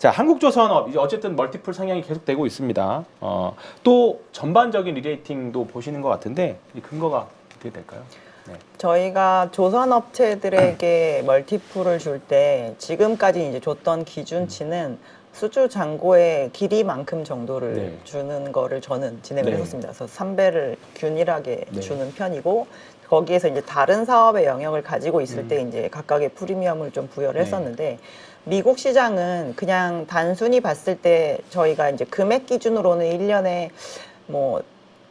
자, 한국조선업 이제 어쨌든 멀티플 상향이 계속되고 있습니다. 또 전반적인 리레이팅도 보시는 것 같은데 이 근거가 어떻게 될까요? 네. 저희가 조선업체들에게 멀티플을 줄 때 지금까지 이제 줬던 기준치는 수주 잔고의 길이만큼 정도를 네. 주는 거를 저는 진행을 네. 했었습니다. 그래서 3배를 균일하게 네. 주는 편이고 거기에서 이제 다른 사업의 영역을 가지고 있을 때 이제 각각의 프리미엄을 좀 부여를 네. 했었는데 미국 시장은 그냥 단순히 봤을 때 저희가 이제 금액 기준으로는 1년에 뭐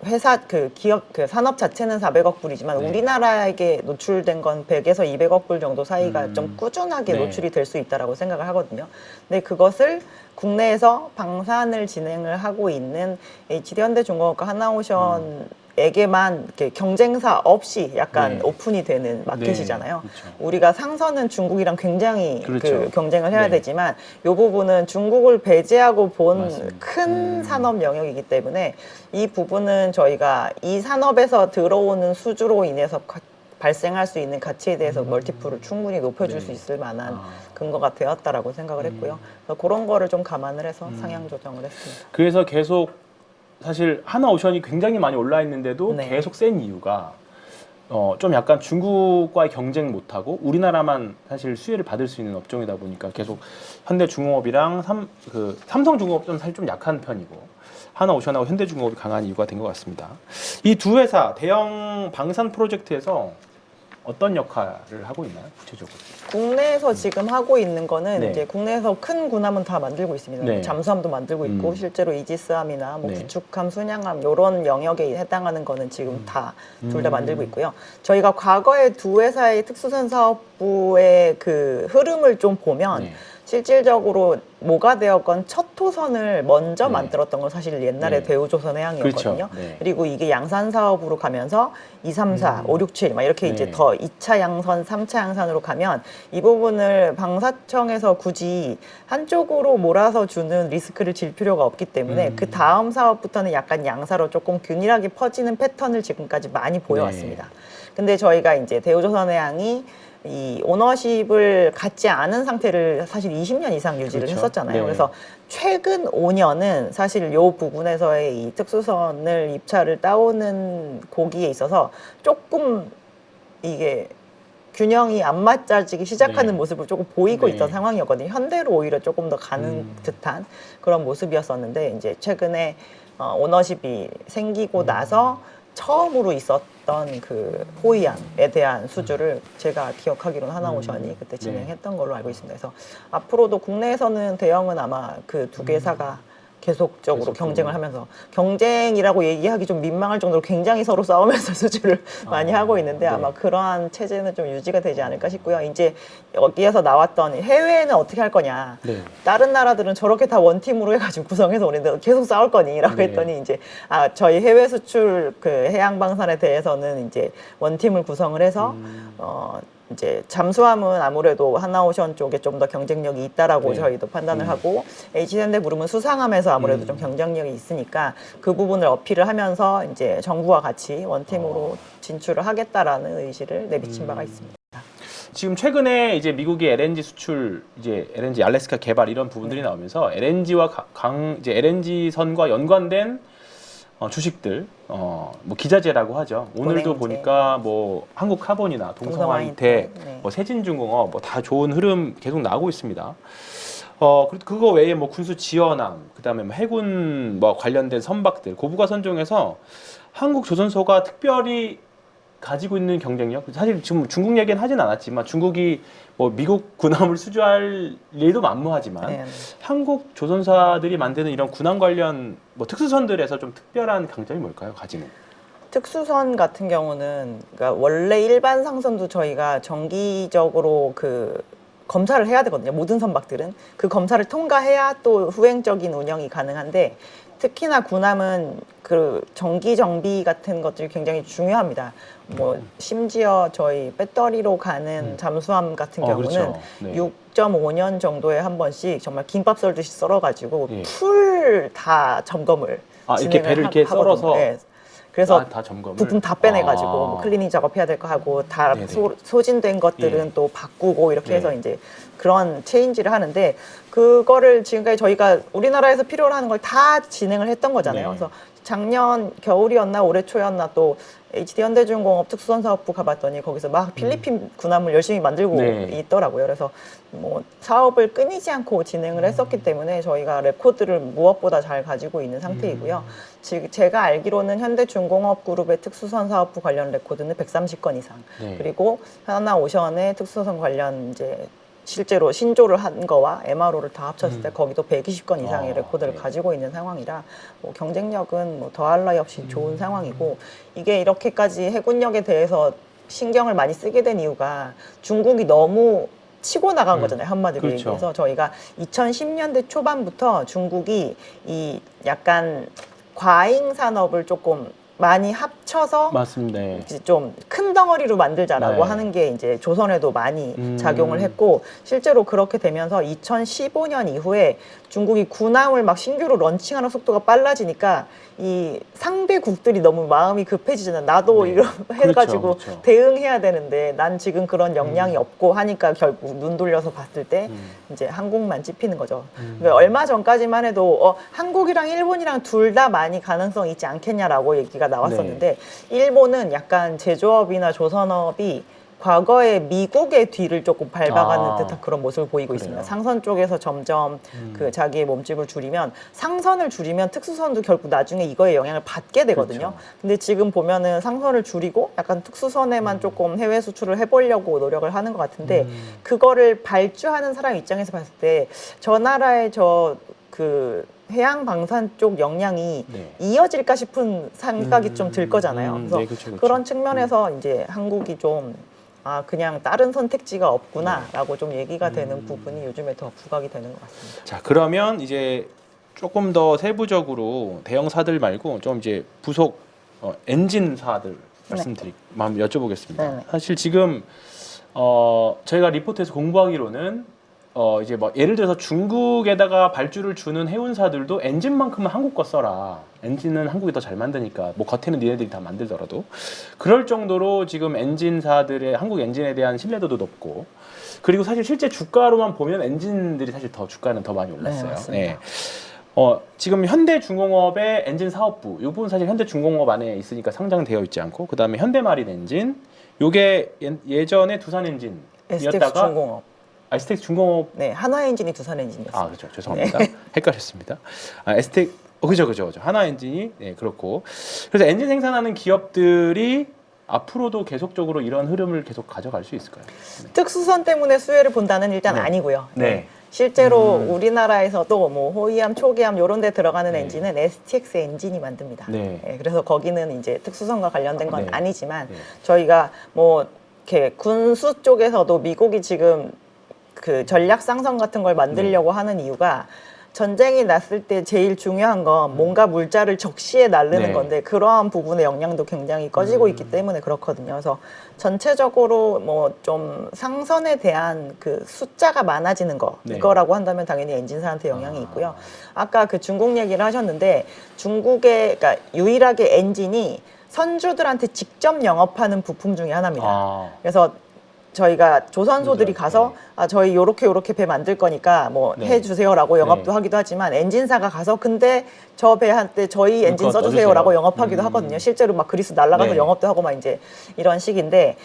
회사 그 기업 그 산업 자체는 400억 불이지만 네. 우리나라에게 노출된 건 100에서 200억 불 정도 사이가 좀 꾸준하게 네. 노출이 될 수 있다라고 생각을 하거든요. 근데 그것을 국내에서 방산을 진행을 하고 있는 HD현대중공업과 하나오션에게만 이렇게 경쟁사 없이 약간 네. 오픈이 되는 마켓이잖아요. 네. 그렇죠. 우리가 상선은 중국이랑 굉장히 그렇죠. 그 경쟁을 해야 네. 되지만 이 부분은 중국을 배제하고 본 맞습니다. 큰 산업 영역이기 때문에 이 부분은 저희가 이 산업에서 들어오는 수주로 인해서 발생할 수 있는 가치에 대해서 멀티플을 충분히 높여줄 네. 수 있을 만한 근거가 되었다라고 생각을 했고요. 그래서 그런 거를 좀 감안을 해서 상향 조정을 했습니다. 그래서 계속 사실 하나오션이 굉장히 많이 올라 있는데도 네. 계속 센 이유가 좀 약간 중국과의 경쟁 못하고 우리나라만 사실 수혜를 받을 수 있는 업종이다 보니까 계속 현대중공업이랑 삼성중공업 좀 사실 좀 약한 편이고 하나오션하고 현대중공업이 강한 이유가 된 것 같습니다. 이 두 회사 대형 방산 프로젝트에서 어떤 역할을 하고 있나요? 구체적으로? 국내에서 지금 하고 있는 거는 네. 이제 국내에서 큰 군함은 다 만들고 있습니다. 네. 잠수함도 만들고 있고 실제로 이지스함이나 뭐 네. 구축함, 순양함 이런 영역에 해당하는 거는 지금 다 둘 다 만들고 있고요. 저희가 과거에 두 회사의 특수선 사업부의 그 흐름을 좀 보면 네. 실질적으로 뭐가 되었건 첫 호선을 먼저 네. 만들었던 건 사실 옛날에 네. 대우조선해양이었거든요. 그렇죠. 네. 그리고 이게 양산 사업으로 가면서 2, 3, 4, 5, 6, 7 막 이렇게 네. 이제 더 2차 양선, 3차 양산으로 가면 이 부분을 방사청에서 굳이 한쪽으로 몰아서 주는 리스크를 질 필요가 없기 때문에 그 다음 사업부터는 약간 양사로 조금 균일하게 퍼지는 패턴을 지금까지 많이 보여왔습니다. 근데 저희가 이제 대우조선해양이 이 오너십을 갖지 않은 상태를 사실 20년 이상 유지를 그렇죠. 했었잖아요. 네. 그래서 최근 5년은 사실 이 부분에서의 이 특수선을 입찰을 따오는 고기에 있어서 조금 이게 균형이 안 맞아지기 시작하는 네. 모습을 조금 보이고 네. 있던 상황이었거든요. 현대로 오히려 조금 더 가는 듯한 그런 모습이었었는데 이제 최근에 오너십이 생기고 나서 처음으로 있었던 그 호이안에 대한 수주를 제가 기억하기로는 하나오션이 그때 진행했던 걸로 알고 있습니다. 그래서 앞으로도 국내에서는 대형은 아마 그 두 개사가 계속적으로 경쟁을 하면서 경쟁이라고 얘기하기 좀 민망할 정도로 굉장히 서로 싸우면서 수주를 많이 하고 있는데 아마 그러한 체제는 좀 유지가 되지 않을까 싶고요. 이제 여기에서 나왔던 해외에는 어떻게 할 거냐. 네. 다른 나라들은 저렇게 다 원팀으로 해가지고 구성해서 오는데 계속 싸울 거니라고 네. 했더니 이제 저희 해외 수출 그 해양 방산에 대해서는 이제 원팀을 구성을 해서 이제 잠수함은 아무래도 하나오션 쪽에 좀 더 경쟁력이 있다라고 네. 저희도 판단을 하고 HD현대그룹은 수상함에서 아무래도 좀 경쟁력이 있으니까 그 부분을 어필을 하면서 이제 정부와 같이 원팀으로 진출을 하겠다라는 의지를 내비친 바가 있습니다. 지금 최근에 이제 미국이 LNG 수출, 이제 LNG 알래스카 개발 이런 부분들이 나오면서 LNG와 이제 LNG 선과 연관된 주식들, 뭐 기자재라고 하죠. 오늘도 돈행제. 보니까 뭐 한국카본이나 동성화이텍, 네. 뭐 세진중공업, 뭐 다 좋은 흐름 계속 나오고 있습니다. 그리고 그거 외에 뭐 군수 지원함, 그다음에 뭐 해군 뭐 관련된 선박들, 고부가 선종에서 한국 조선소가 특별히 가지고 있는 경쟁력, 사실 지금 중국 얘기는 하진 않았지만 중국이 뭐 미국 군함을 수주할 일도 만무하지만 네. 한국 조선사들이 만드는 이런 군함 관련 뭐 특수선들에서 좀 특별한 강점이 뭘까요? 가지는? 특수선 같은 경우는 그러니까 원래 일반 상선도 저희가 정기적으로 그 검사를 해야 되거든요. 모든 선박들은 그 검사를 통과해야 또 후행적인 운영이 가능한데 특히나 군함은 그 정기 정비 같은 것들이 굉장히 중요합니다. 뭐 심지어 저희 배터리로 가는 잠수함 같은 경우는 그렇죠. 네. 6.5년 정도에 한 번씩 정말 김밥 썰듯이 썰어가지고 예. 풀 다 점검을 이렇게 배를 이렇게 하거든요. 썰어서 네. 그래서 다 점검을 부품 다 빼내가지고 뭐 클리닝 작업해야 될 거 하고 다 네네. 소진된 것들은 예. 또 바꾸고 이렇게 네. 해서 이제 그런 체인지를 하는데 그거를 지금까지 저희가 우리나라에서 필요로 하는 걸 다 진행을 했던 거잖아요. 네. 그래서 작년 겨울이었나 올해 초였나 또 HD 현대중공업 특수선사업부 가봤더니 거기서 막 필리핀 군함을 열심히 만들고 네. 있더라고요. 그래서 뭐 사업을 끊이지 않고 진행을 했었기 때문에 저희가 레코드를 무엇보다 잘 가지고 있는 상태이고요. 지금 제가 알기로는 현대중공업그룹의 특수선사업부 관련 레코드는 130건 이상, 네. 그리고 하나오션의 특수선 관련 이제 실제로 신조를 한 거와 MRO를 다 합쳤을 때 거기도 120건 이상의 레코드를 네. 가지고 있는 상황이라 뭐 경쟁력은 뭐 더할 나위 없이 좋은 상황이고, 이게 이렇게까지 해군력에 대해서 신경을 많이 쓰게 된 이유가 중국이 너무 치고 나간 거잖아요. 한마디로 그렇죠. 얘기해서 저희가 2010년대 초반부터 중국이 이 약간 과잉 산업을 조금 많이 합쳐서 맞습니다. 네. 좀 큰 덩어리로 만들자라고 네. 하는 게 이제 조선에도 많이 작용을 했고, 실제로 그렇게 되면서 2015년 이후에 중국이 군함을 막 신규로 런칭하는 속도가 빨라지니까 이 상대국들이 너무 마음이 급해지잖아. 나도 네. 이런 해가지고 그렇죠. 대응해야 되는데 난 지금 그런 역량이 없고 하니까 결국 눈 돌려서 봤을 때 이제 한국만 찝히는 거죠. 그러니까 얼마 전까지만 해도 한국이랑 일본이랑 둘 다 많이 가능성이 있지 않겠냐라고 얘기가 나왔었는데 일본은 약간 제조업이나 조선업이 과거에 미국의 뒤를 조금 밟아가는 듯한 그런 모습을 보이고 그래요. 있습니다. 상선 쪽에서 점점 그 자기의 몸집을 줄이면, 상선을 줄이면 특수선도 결국 나중에 이거에 영향을 받게 되거든요. 그렇죠. 근데 지금 보면은 상선을 줄이고 약간 특수선에만 조금 해외 수출을 해보려고 노력을 하는 것 같은데, 그거를 발주하는 사람 입장에서 봤을 때 저 나라의 그 해양 방산 쪽 역량이 네. 이어질까 싶은 생각이 좀 들 거잖아요. 그래서 네, 그렇죠. 그런 측면에서 이제 한국이 좀 그냥 다른 선택지가 없구나라고 좀 얘기가 되는 부분이 요즘에 더 부각이 되는 것 같습니다. 자, 그러면 이제 조금 더 세부적으로 대형사들 말고 좀 이제 부속 엔진사들 한번 여쭤보겠습니다. 네네. 사실 지금 저희가 리포트에서 공부하기로는 이제 뭐 예를 들어서 중국에다가 발주를 주는 해운사들도 엔진만큼은 한국 거 써라. 엔진은 한국이 더 잘 만드니까 뭐 겉에는 니네들이 다 만들더라도 그럴 정도로 지금 엔진사들의 한국 엔진에 대한 신뢰도도 높고, 그리고 사실 실제 주가로만 보면 엔진들이 사실 더 주가는 더 많이 올랐어요. 네, 맞습니다. 지금 현대중공업의 엔진 사업부, 이 부분 사실 현대중공업 안에 있으니까 상장되어 있지 않고, 그 다음에 현대마린 엔진, 요게 예전에 두산 STX 엔진이었다가 중공업. STX 중공업. 네, 한화 엔진이 두산 엔진이었어요. 그렇죠. 죄송합니다. 헷갈렸습니다. STX 그죠. 한화 엔진이 그렇고, 그래서 엔진 생산하는 기업들이 앞으로도 계속적으로 이런 흐름을 계속 가져갈 수 있을까요? 네. 특수선 때문에 수혜를 본다는 일단 네. 아니고요. 네. 실제로 우리나라에서도 뭐 호위함, 초기함 이런 데 들어가는 네. 엔진은 STX 엔진이 만듭니다. 네. 그래서 거기는 이제 특수선과 관련된 건 네. 아니지만 네. 저희가 뭐 이렇게 군수 쪽에서도 미국이 지금 그 전략 상선 같은 걸 만들려고 하는 이유가, 전쟁이 났을 때 제일 중요한 건 뭔가 물자를 적시에 날르는 네. 건데 그러한 부분의 역량도 굉장히 꺼지고 있기 때문에 그렇거든요. 그래서 전체적으로 뭐 좀 상선에 대한 그 숫자가 많아지는 거, 네. 이거라고 한다면 당연히 엔진사한테 영향이 있고요. 아까 그 중국 얘기를 하셨는데, 중국의 그러니까 유일하게 엔진이 선주들한테 직접 영업하는 부품 중에 하나입니다. 그래서 저희가 조선소들이 그죠. 가서 저희 요렇게 배 만들 거니까 뭐 네. 해주세요라고 영업도 네. 하기도 하지만, 엔진사가 가서 근데 저 배 할 때 저희 엔진 그거 써주세요라고 넣어주세요. 영업하기도 하거든요. 실제로 막 그리스 날아가서 네. 영업도 하고 막 이제 이런 식인데,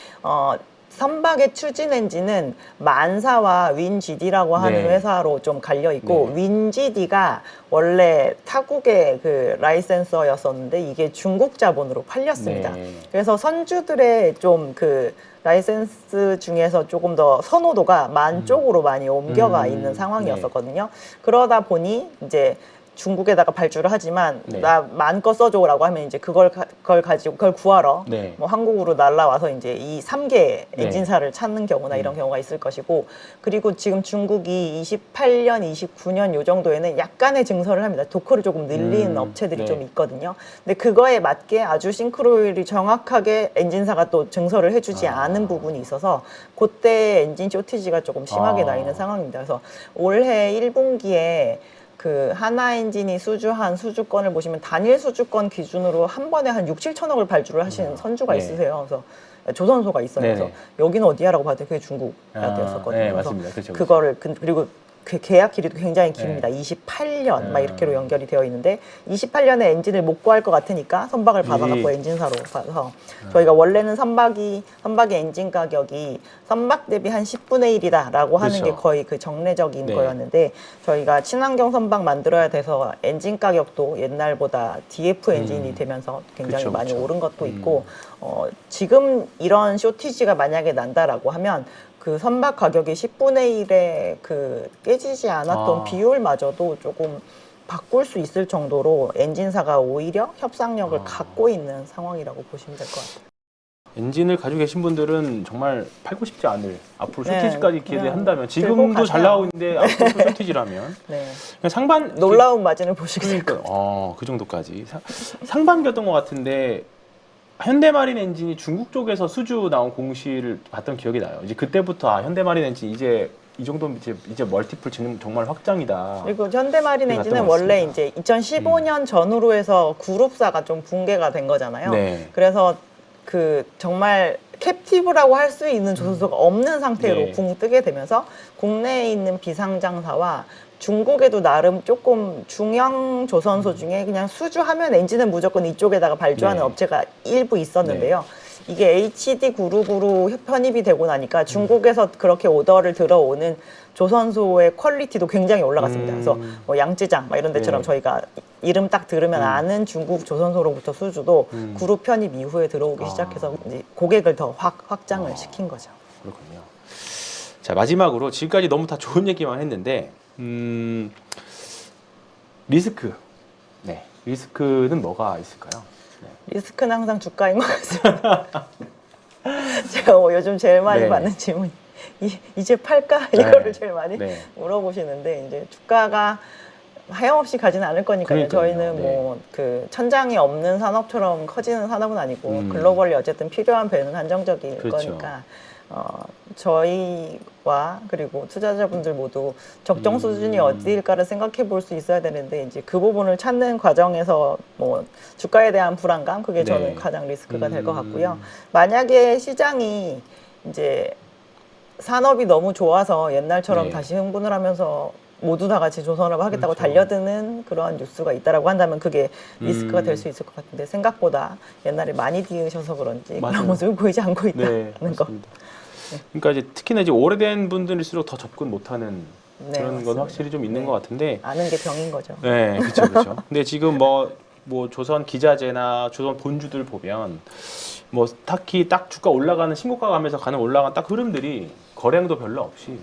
선박의 추진 엔진은 만사와 윈GD라고 하는 네. 회사로 좀 갈려 있고, 네. 윈GD가 원래 타국의 그 라이센서였었는데 이게 중국 자본으로 팔렸습니다. 네. 그래서 선주들의 좀 그 라이센스 중에서 조금 더 선호도가 만 쪽으로 많이 옮겨가 있는 상황이었었거든요. 그러다 보니 이제 중국에다가 발주를 하지만 네. 나 마음껏 써줘라고 하면 이제 그걸 가지고 그걸 구하러 네. 뭐 한국으로 날라와서 이제 이 3개 네. 엔진사를 찾는 경우나 이런 경우가 있을 것이고, 그리고 지금 중국이 28년, 29년 요 정도에는 약간의 증설을 합니다. 도크를 조금 늘린 업체들이 네. 좀 있거든요. 근데 그거에 맞게 아주 싱크로율이 정확하게 엔진사가 또 증설을 해주지 않은 부분이 있어서 그때 엔진 쇼티지가 조금 심하게 나 있는 상황입니다. 그래서 올해 1분기에 그 하나 엔진이 수주한 수주권을 보시면 단일 수주권 기준으로 한 번에 한 6, 7천억을 발주를 하신 선주가 네. 있으세요. 그래서 조선소가 있어요. 네네. 그래서 여기는 어디야라고 봤더니 그게 중국이었었거든요. 네, 그래서 맞습니다. 그렇죠. 그거를 그리고 그 계약 길이도 굉장히 깁니다. 네. 28년 막 이렇게로 연결이 되어 있는데 28년에 엔진을 못 구할 것 같으니까 선박을 받아갖고 예. 엔진사로 가서 저희가 원래는 선박의 엔진 가격이 선박 대비 한 10분의 1이다라고 하는 그렇죠. 게 거의 그 정례적인 네. 거였는데 저희가 친환경 선박 만들어야 돼서 엔진 가격도 옛날보다 DF 엔진이 되면서 굉장히 그쵸, 많이 그쵸. 오른 것도 있고 지금 이런 쇼티지가 만약에 난다라고 하면 그 선박 가격이 10분의 1에 그 깨지지 않았던 아. 비율마저도 조금 바꿀 수 있을 정도로 엔진사가 오히려 협상력을 아. 갖고 있는 상황이라고 보시면 될 것 같아요. 엔진을 가지고 계신 분들은 정말 팔고 싶지 않을 앞으로 네, 쇼티지까지 그냥 기대한다면 들고 지금도 잘 가세요. 나가고 있는데 앞으로 쇼티지라면 네. 그냥 상반 놀라운 마진을 보시게 될 그러니까 거예요. 그 정도까지 상반기였던 것 같은데 현대마린 엔진이 중국 쪽에서 수주 나온 공시를 봤던 기억이 나요. 이제 그때부터 현대마린 엔진 이제 이 정도면 이제 멀티플 정말 확장이다. 그리고 현대마린 그게 엔진은 맞던 것 원래 같습니다. 이제 2015년 전후로 해서 그룹사가 좀 붕괴가 된 거잖아요. 네. 그래서 그 정말 캡티브라고 할 수 있는 조선소가 없는 상태로 네. 붕 뜨게 되면서 국내에 있는 비상장사와 중국에도 나름 조금 중형 조선소 중에 그냥 수주하면 엔진은 무조건 이쪽에다가 발주하는 네. 업체가 일부 있었는데요. 이게 HD 그룹으로 편입이 되고 나니까 중국에서 그렇게 오더를 들어오는 조선소의 퀄리티도 굉장히 올라갔습니다. 그래서 뭐 양쯔장 막 이런 데처럼 네. 저희가 이름 딱 들으면 아는 중국 조선소로부터 수주도 그룹 편입 이후에 들어오기 시작해서 이제 고객을 더 확장을 시킨 거죠. 그렇군요. 자, 마지막으로 지금까지 너무 다 좋은 얘기만 했는데 리스크. 네. 리스크는 뭐가 있을까요? 네. 리스크는 항상 주가인 것 같습니다. 제가 요즘 제일 많이 네. 받는 질문이 이제 팔까? 이거를 제일 많이 네. 물어보시는데 이제 주가가 하염없이 가지는 않을 거니까요. 그러니까요. 저희는 네. 뭐 그 천장이 없는 산업처럼 커지는 산업은 아니고 글로벌리 어쨌든 필요한 배는 한정적일 그렇죠. 거니까 저희와 그리고 투자자분들 모두 적정 수준이 어디일까를 생각해 볼 수 있어야 되는데 이제 그 부분을 찾는 과정에서 뭐 주가에 대한 불안감 그게 저는 네. 가장 리스크가 될 것 같고요. 만약에 시장이 이제 산업이 너무 좋아서 옛날처럼 네. 다시 흥분을 하면서 모두 다 같이 조선업을 하겠다고 그렇죠. 달려드는 그러한 뉴스가 있다라고 한다면 그게 리스크가 될 수 있을 것 같은데 생각보다 옛날에 많이 뒤으셔서 그런지 맞아요. 그런 모습이 보이지 않고 네, 있다는 거. 맞습니다. 그러니까 이제 특히나 이제 오래된 분들일수록 더 접근 못하는 네, 그런 건 맞습니다. 확실히 좀 있는 네. 것 같은데. 아는 게 병인 거죠. 네, 그렇죠, 그렇죠. 근데 지금 뭐 조선 기자재나 조선 본주들 보면 뭐 딱히 딱 주가 올라가는 신고가 가면서 가는 올라간 딱 흐름들이 거래량도 별로 없이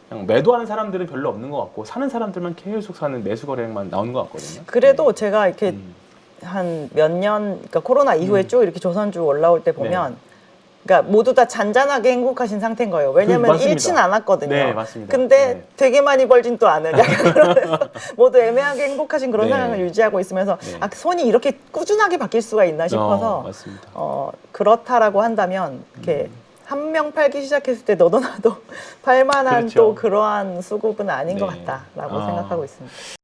그냥 매도하는 사람들은 별로 없는 것 같고 사는 사람들만 계속 사는 매수 거래량만 나오는 것 같거든요. 그래도 제가 이렇게 한 몇 년, 그러니까 코로나 이후에 쭉 이렇게 조선주 올라올 때 보면, 그러니까 모두 다 잔잔하게 행복하신 상태인 거예요. 왜냐면 맞습니다. 잃진 않았거든요. 네, 맞습니다. 근데 네. 되게 많이 벌진 또 않은 약간 그런 모두 애매하게 행복하신 그런 네. 상황을 유지하고 있으면서 네. 아, 손이 이렇게 꾸준하게 바뀔 수가 있나 싶어서 맞습니다. 그렇다라고 한다면 이렇게 한 명 팔기 시작했을 때 너도 나도 팔만한 그렇죠. 또 그러한 수급은 아닌 것 네. 같다라고 생각하고 있습니다.